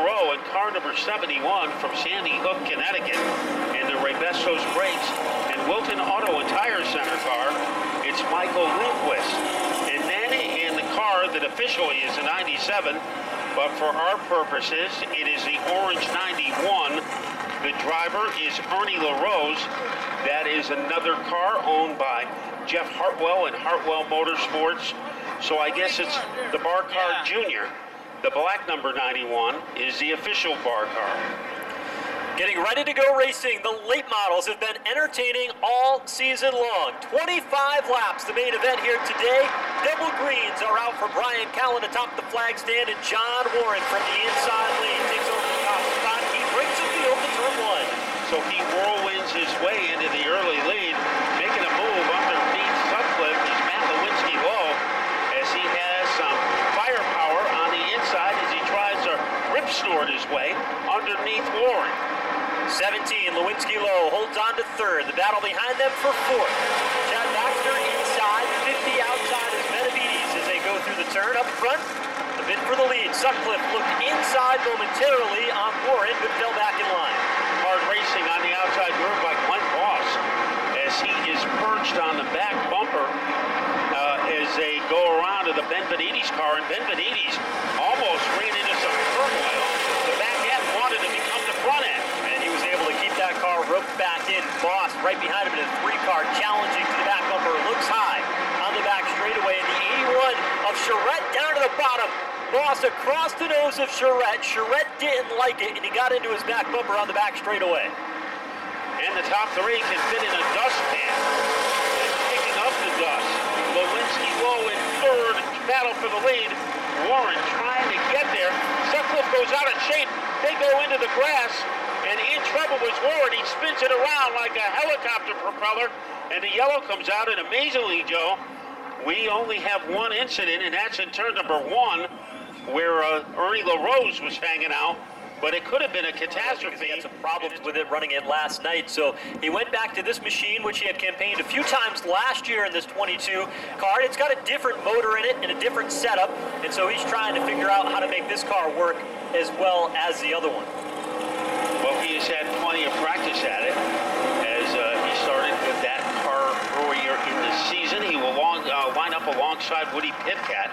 LaRoe in car number 71 from Sandy Hook, Connecticut, in the Rebestos Brakes and Wilton Auto and Tire Center car, it's Michael Lindquist. And then in the car that officially is a 97, but for our purposes, it is the orange 91. The driver is Ernie LaRose. That is another car owned by Jeff Hartwell and Hartwell Motorsports. So I guess it's the Bar Car Junior. The black number 91 is the official bar car. Getting ready to go racing, the late models have been entertaining all season long. 25 laps, the main event here today. Double greens are out for Brian Callen atop the flag stand, and John Warren from the inside lane takes over the top spot. He brings the field to turn one. So he whirlwinds his way into the early lead, making a move underneath Sutcliffe is Matt Lewinsky-Lowe, as he has some firepower on the inside as he tries to rip snort his way underneath Warren. 17, Lewinsky-Lowe holds on to third. The battle behind them for fourth. Chad Baxter inside, 50 outside is Benavides as they go through the turn. Up front, the bid for the lead. Sutcliffe looked inside momentarily on Warren, but fell back in line. Hard racing on the outside groove by Glenn Boss as he is perched on the back bumper as they go around to the Benavides car, and Benavides almost ran into some turmoil. The back end wanted to become the front end. That car roped back in. Boss right behind him in a 3-car, challenging to the back bumper. Looks high on the back straightaway. And the 81 of Charette down to the bottom. Boss across the nose of Charette. Charette didn't like it, and he got into his back bumper on the back straightaway. And the top 3 can fit in a dustpan. And picking up the dust. Lewinsky-Lowe in third, battle for the lead. Warren trying to get there. Sutcliffe goes out of shape. They go into the grass. And in trouble was Warren. He spins it around like a helicopter propeller, and the yellow comes out. And amazingly, Joe, we only have one incident, and that's in turn number 1, where Ernie LaRose was hanging out. But it could have been a catastrophe. He had some problems with it running it last night, so he went back to this machine, which he had campaigned a few times last year in this 22 car. It's got a different motor in it and a different setup, and so he's trying to figure out how to make this car work as well as the other one. Well, he has had plenty of practice at it, as he started with that car earlier in the season. He will line up alongside Woody Pitcat.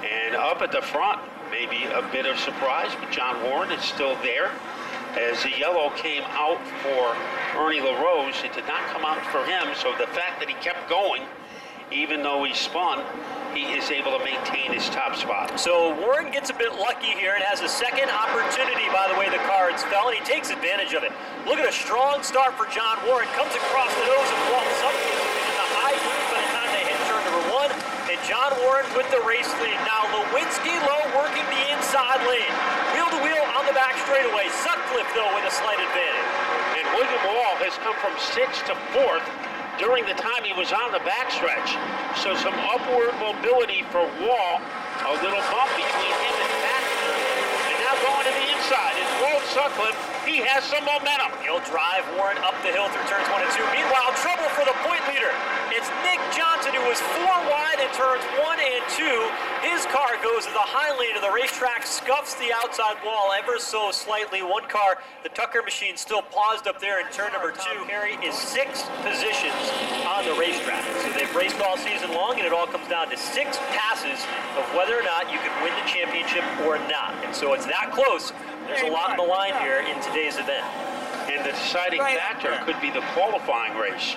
And up at the front, maybe a bit of surprise, but John Warren is still there. As the yellow came out for Ernie LaRose, it did not come out for him, so the fact that he kept going, even though he spun, he is able to maintain his top spot. So Warren gets a bit lucky here and has a second opportunity by the way the cards fell, and he takes advantage of it. Look at a strong start for John Warren. Comes across the nose of Walt Sutcliffe in the high groove by the time they hit turn number 1. And John Warren with the race lead. Now Lewinsky-Lowe working the inside lane. Wheel to wheel on the back straightaway. Sutcliffe, though, with a slight advantage. And William Wall has come from 6th to 4th during the time he was on the backstretch. So some upward mobility for Wall. A little bump between him and Baxter. And now going to the inside is Walt Sutcliffe. He has some momentum. He'll drive Warren up the hill through turns 1 and 2. Meanwhile, trouble for the point leader. It's Nick Johnson, who was 4 wide in turns 1 and 2. His car goes to the high lane of the racetrack, scuffs the outside wall ever so slightly. One car, the Tucker machine, still paused up there in turn number 2. Perry is 6 positions on the racetrack. So they've raced all season long, and it all comes down to 6 passes of whether or not you can win the championship or not. And so it's that close. There's a lot on the line here in today's event. And the deciding factor could be the qualifying race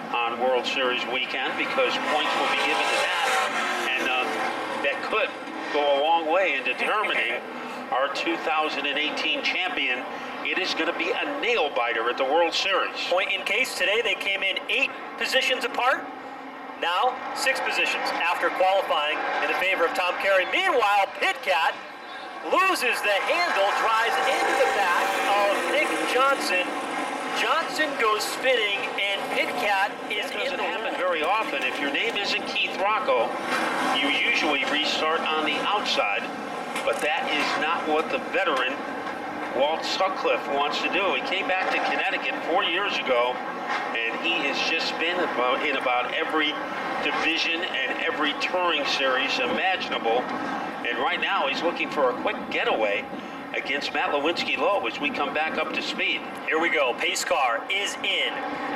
on World Series weekend, because points will be given to that, and that could go a long way in determining our 2018 champion. It is going to be a nail-biter at the World Series. Point in case, today they came in 8 positions apart. Now 6 positions after qualifying in the favor of Tom Carey. Meanwhile, Pitcat loses the handle, drives into the back of Nick Johnson. Johnson goes spinning, and Pitcat is in the Doesn't happen very often. If your name isn't Keith Rocco, you usually restart on the outside, but that is not what the veteran Walt Sutcliffe wants to do. He came back to Connecticut 4 years ago, and he has just been in about every division and every touring series imaginable. And right now he's looking for a quick getaway against Matt Lewinsky Low as we come back up to speed. Here we go. Pace car is in.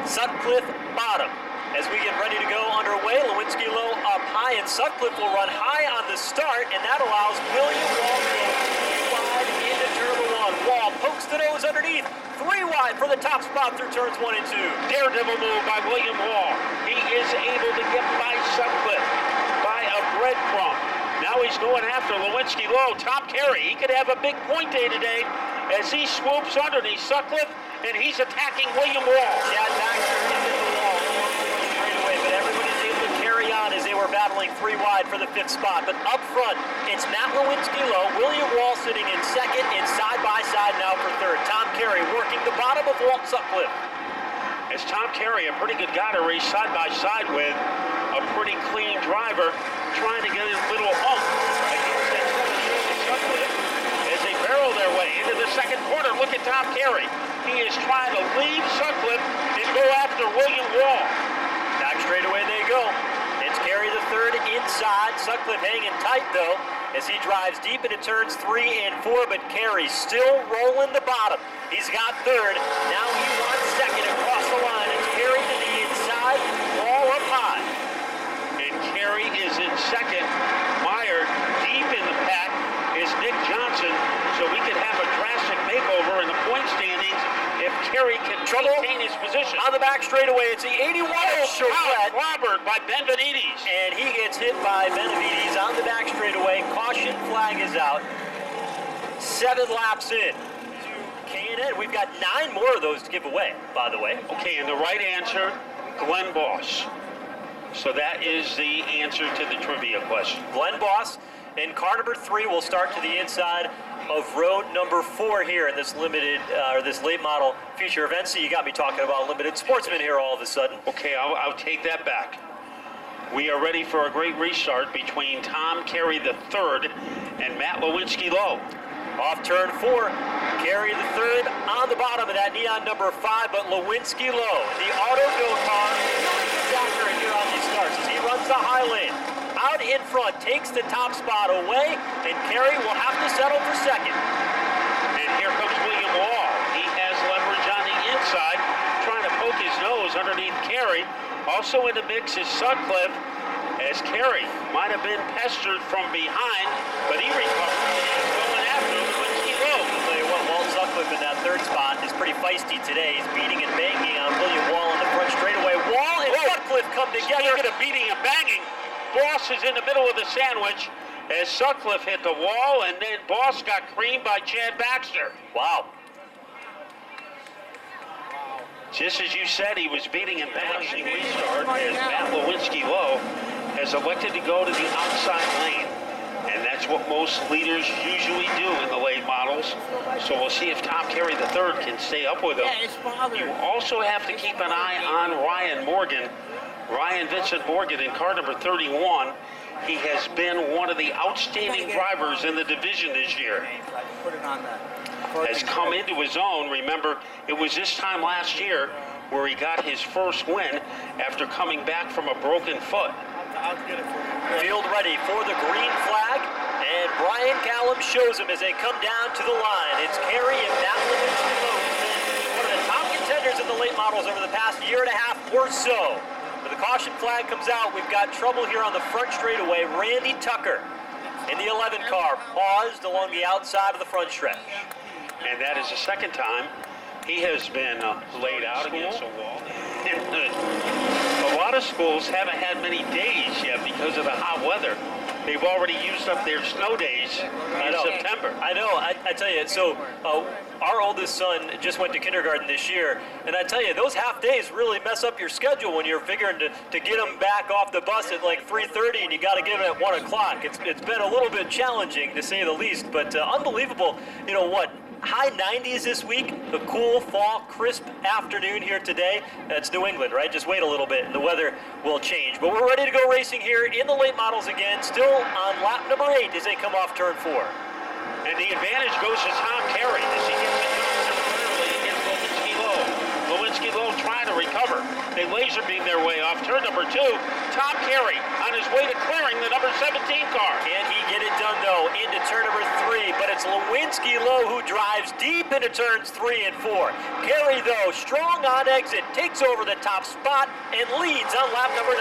Sutcliffe bottom. As we get ready to go underway, Lewinsky Low up high, and Sutcliffe will run high on the start, and that allows William Wall to go 3 wide into turn 1. Wall pokes the nose underneath. 3 wide for the top spot through turns 1 and 2. Daredevil move by William Wall. He is able to get by Sutcliffe by a breadcrumb. Now he's going after Lewinsky Low. Tom Carey, he could have a big point day today as he swoops underneath Sutcliffe, and he's attacking William Wall. Chad Baxter into the wall straight away, but everybody's able to carry on as they were battling 3 wide for the 5th spot. But up front, it's Matt Lewinsky Low, William Wall sitting in 2nd, and side by side now for 3rd. Tom Carey working the bottom of Walt Sutcliffe. As Tom Carey, a pretty good guy to race side by side with, a pretty clean driver, trying to get his little hump against that Sutcliffe as they barrel their way into the 2nd quarter. Look at Tom Carey. He is trying to leave Sutcliffe and go after William Wall. Back straight away they go. It's Carey the 3rd inside. Sutcliffe hanging tight though as he drives deep into turns 3 and 4, but Carey still rolling the bottom. He's got 3rd. Now he wants 2nd across the line. It's Carey to the inside. Wall up high. And Carey is in 2nd. Meyer deep in the pack is Nick Johnson, so we could have a drastic makeover in the point standings if Carey can maintain his position. On the back straightaway, it's the 81 Chevrolet. Robert by Benavides. And he gets hit by Benavides on the back straightaway. Caution flag is out. 7 laps in to K&N. We've got 9 more of those to give away, by the way. Okay, and the right answer, Glenn Boss. So that is the answer to the trivia question. Glenn Boss in car number 3 will start to the inside of row number 4 here in this limited, or this late model feature event. So you got me talking about limited sportsman here all of a sudden. Okay, I'll take that back. We are ready for a great restart between Tom Carey III and Matt Lewinsky Low. Off turn 4, Carey the 3rd on the bottom of that neon number 5, but Lewinsky Low, the auto go car, really gets after it here on these starts as he runs the high lane. Out in front, takes the top spot away, and Carey will have to settle for 2nd. And here comes William Wall. He has leverage on the inside, trying to poke his nose underneath Carey. Also in the mix is Sutcliffe, as Carey might have been pestered from behind, but he recovered and is going after Lewinsky Low. I'll tell you what, Walt Sutcliffe in that 3rd spot is pretty feisty today. He's beating and banging on William Wall in the front straightaway. Wall and Sutcliffe come together. Speaking of beating and banging, Boss is in the middle of the sandwich as Sutcliffe hit the wall, and then Boss got creamed by Chad Baxter. Wow. Just as you said, he was beating and banging restart as Matt Lewinsky Low has elected to go to the outside lane. And that's what most leaders usually do in the late models. So we'll see if Tom Carey III can stay up with him. You also have to keep an eye on Ryan Morgan. Ryan Vincent Morgan in car number 31. He has been one of the outstanding drivers in the division this year. Has come into his own. Remember, it was this time last year where he got his first win after coming back from a broken foot. Field ready for the green flag, and Brian Callum shows him as they come down to the line. It's Carey and Matt Lewinsky Low, one of the top contenders in the late models over the past year and a half or so. When the caution flag comes out, we've got trouble here on the front straightaway. Randy Tucker in the 11 car paused along the outside of the front stretch. And that is the 2nd time he has been laid out against a wall. A lot of schools haven't had many days yet because of the hot weather. They've already used up their snow days in September. I know. I tell you, so our oldest son just went to kindergarten this year, and I tell you, those half days really mess up your schedule when you're figuring to get him back off the bus at like 3:30, and you got to get him at 1 o'clock. It's been a little bit challenging, to say the least, but unbelievable. You know what? High 90s this week, the cool fall, crisp afternoon here today. That's New England, right? Just wait a little bit and the weather will change. But we're ready to go racing here in the late models again, still on lap number 8 as they come off turn 4. And the advantage goes to Tom Carey as he gets it done early against Lewinsky Low. Lewinsky Low trying to recover. They laser beam their way off turn number 2. Tom Carey on his way to clearing the number 17 car. Can he get it done, though, into turn number 3? But it's Lewinsky Lowe who drives deep into turns 3 and 4. Carey, though, strong on exit, takes over the top spot and leads on lap number 9.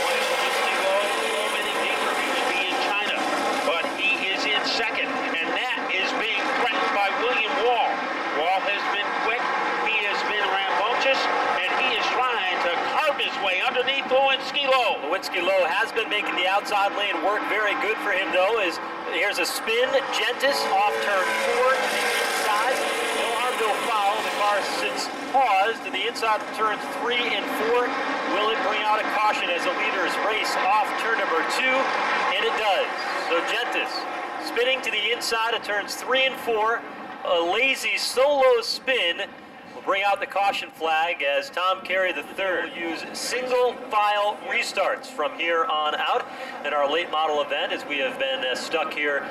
Lewinsky Lowe, so many pay-per-views would be in China, but he is in second, and that is being threatened by William Wall. Wall has been quick, he has been rambunctious, and he is trying to carve his way underneath Lewinsky Lowe. Lewinsky Lowe has been making the outside lane work very good for him, though, as here's a spin. Gentis off turn 4 to the inside. No harm, no foul. The car sits paused to the inside of turns 3 and 4. Will it bring out a caution as the leaders race off turn number 2? And it does. So Gentis spinning to the inside of turns 3 and 4. A lazy solo spin will bring out the caution flag as Tom Carey III will use single file restarts from here on out in our late model event, as we have been stuck here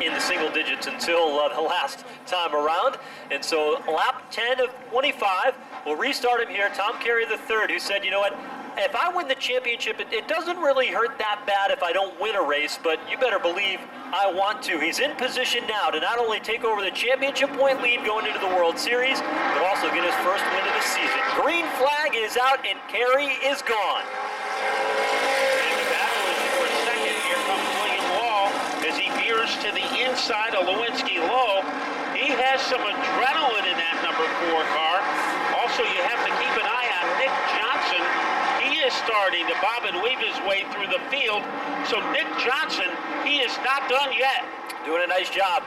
in the single digits until the last time around. And so lap 10 of 25, we'll restart him here. Tom Carey III, who said, you know what, if I win the championship, it doesn't really hurt that bad if I don't win a race, but you better believe I want to. He's in position now to not only take over the championship point lead going into the World Series, but also get his first win of the season. Green flag is out and Carey is gone. And the battle is for second. Here comes William Wall as he veers to the inside of Lewinsky Lowe. He has some adrenaline in that number 4 car. Also, you have to keep an eye on Nick Johnson. He is starting to bob and weave his way through the field. So Nick Johnson, he is not done yet. Doing a nice job.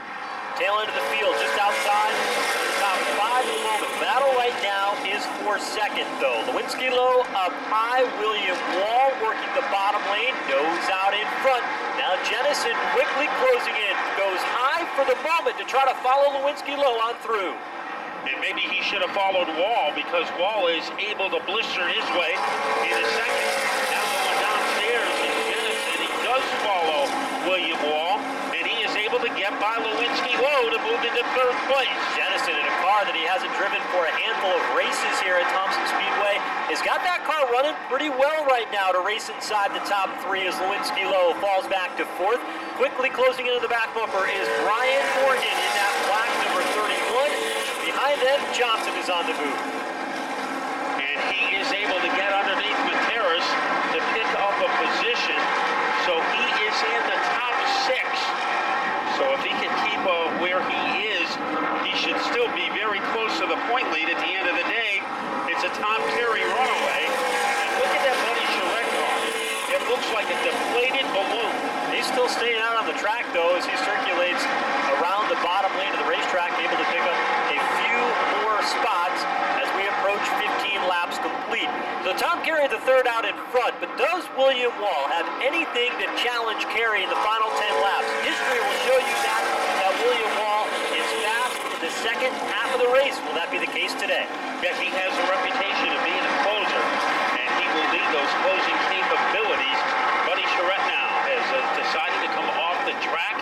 Tail end of the field, just outside the top 5 at the moment. Battle right now is for second, though. Lewinsky Lowe up high. William Wall working the bottom lane. Nose out in front. Now Jennison quickly closing in. Goes high for the moment to try to follow Lewinsky Lowe on through. And maybe he should have followed Wall, because Wall is able to blister his way into second. Now going downstairs is Jennison. He does follow William Wall, and he is able to get by Lewinsky Lowe to move into 3rd place. Jennison, in a car that he hasn't driven for a handful of races here at Thompson Speedway, has got that car running pretty well right now to race inside the top 3 as Lewinsky Lowe falls back to 4th. Quickly closing into the back bumper is Brian Morgan in that black number 31. Behind them, Johnson is on the move. And he is able to get underneath Gutierrez to pick up a position. So he is in the top 6. So if he can keep where he is, he should still be very close to the point lead at the end of the day. It's a Tom Carey runaway. And look at that Buddy Charette car. It looks like a deflated balloon. He's still staying out on the track, though, as he circulates around the bottom lane of the racetrack, able to pick up a few more spots as we approach 15 laps complete. So Tom Carey III out in front, but does William Wall have anything to challenge Carey in the final 10 laps? History will show you that William Wall is fast in the second half of the race. Will that be the case today? Yeah, he has a reputation of being a closer, and he will need those closing capabilities. Buddy Charette now has decided to come off the track,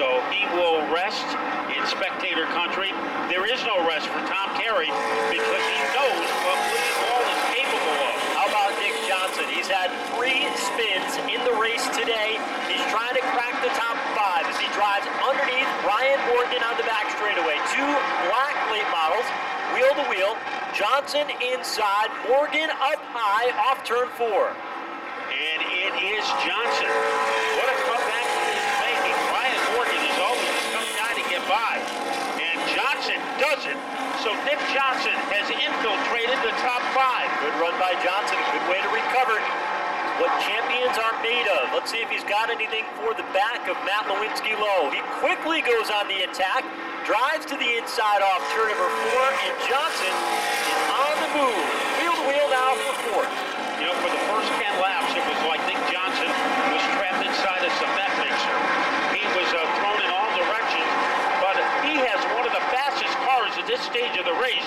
so he will rest in spectator country. There is no rest for Tom Carey because he knows what William Wall is capable of. How about Nick Johnson? He's had 3 spins in the race today. He's trying to crack the top 5 as he drives underneath Brian Morgan on the back straightaway. 2 black late models, wheel to wheel. Johnson inside, Morgan up high off turn 4. And it is Johnson. What a comeback he is making. Brian Morgan is always a tough guy to get by. And Johnson does it. So Nick Johnson has infiltrated the top 5. Good run by Johnson. Good way to recover. What champions are made of. Let's see if he's got anything for the back of Matt Lewinsky Lowe. He quickly goes on the attack. Drives to the inside off turn number 4. And Johnson is on the move. Wheel to wheel now for 4th. You know, for the first 10 laps, it was like Nick Johnson was trapped inside a cement mixer. He was thrown in all directions, but he has one of the fastest cars at this stage of the race.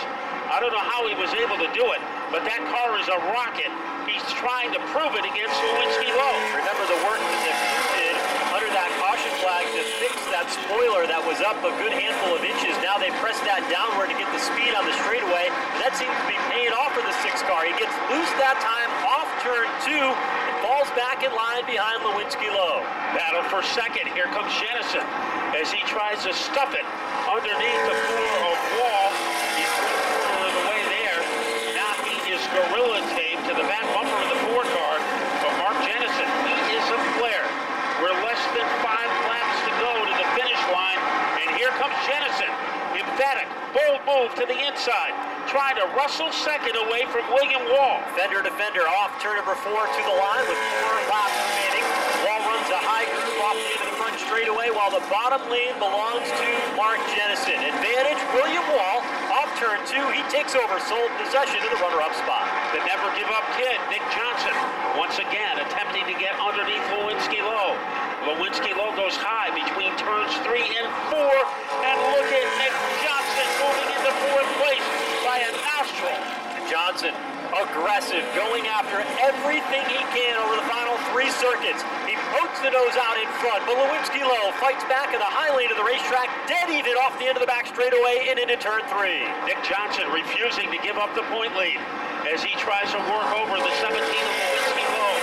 I don't know how he was able to do it, but that car is a rocket. He's trying to prove it against Lewinsky Lowe. Remember the work that the crew did under that caution flag to fix that spoiler that was up a good handful of inches. Now they press that downward to get the speed on the straightaway. And that seems to be paying off for the 6 car. He gets loose that time off turn 2 and falls back in line behind Lewinsky Lowe. Battle for second. Here comes Jennison as he tries to stuff it underneath the floor of Wall. He's quarter of the way there. Now he is gorilla taped to the back bumper of the 4 car. But Mark Jennison, he is a flare. We're less than 5 laps to go to the finish line. And here comes Jennison. Emphatic, bold move to the inside. Trying to rustle second away from William Wall. Fender to fender off turn number 4 to the line with 4 laps remaining. Wall runs a high groove off the end of the front straightaway while the bottom lane belongs to Mark Jennison. Advantage, William Wall. Off turn 2, he takes over sole possession of the runner-up spot. The never-give-up kid, Nick Johnson, once again attempting to get underneath Lewinsky Lowe. Lewinsky Lowe goes high between turns 3 and 4. And look at Nick Johnson moving into 4th place by a nostril. Johnson, aggressive, going after everything he can over the final 3 circuits. He pokes the nose out in front, but Lewinsky Lowe fights back in the high lane of the racetrack, dead even off the end of the back straightaway and into turn 3. Nick Johnson refusing to give up the point lead as he tries to work over the 17 of Lewinsky Lowe.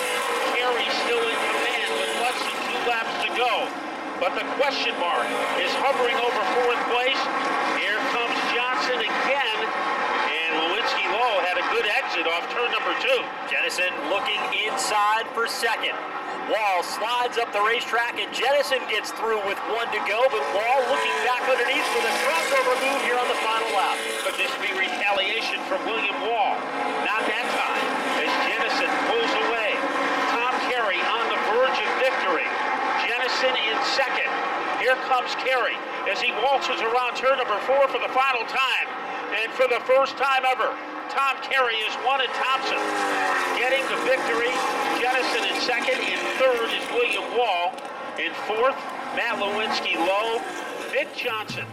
Carey still in command with less than 2 laps to go. But the question mark is hovering over 4th place. Here comes Johnson again. Lewinsky Lowe had a good exit off turn number 2. Jennison looking inside for second. Wall slides up the racetrack and Jennison gets through with 1 to go, but Wall looking back underneath for the crossover move here on the final lap. Could this be retaliation from William Wall? Not that time, as Jennison pulls away. Tom Carey on the verge of victory. Jennison in second. Here comes Carey as he waltzes around turn number 4 for the final time. And for the first time ever, Tom Carey is one at Thompson. Getting the victory, Jennison in second. In third is William Wall. In 4th, Matt Lewinsky Lowe. Nick Johnson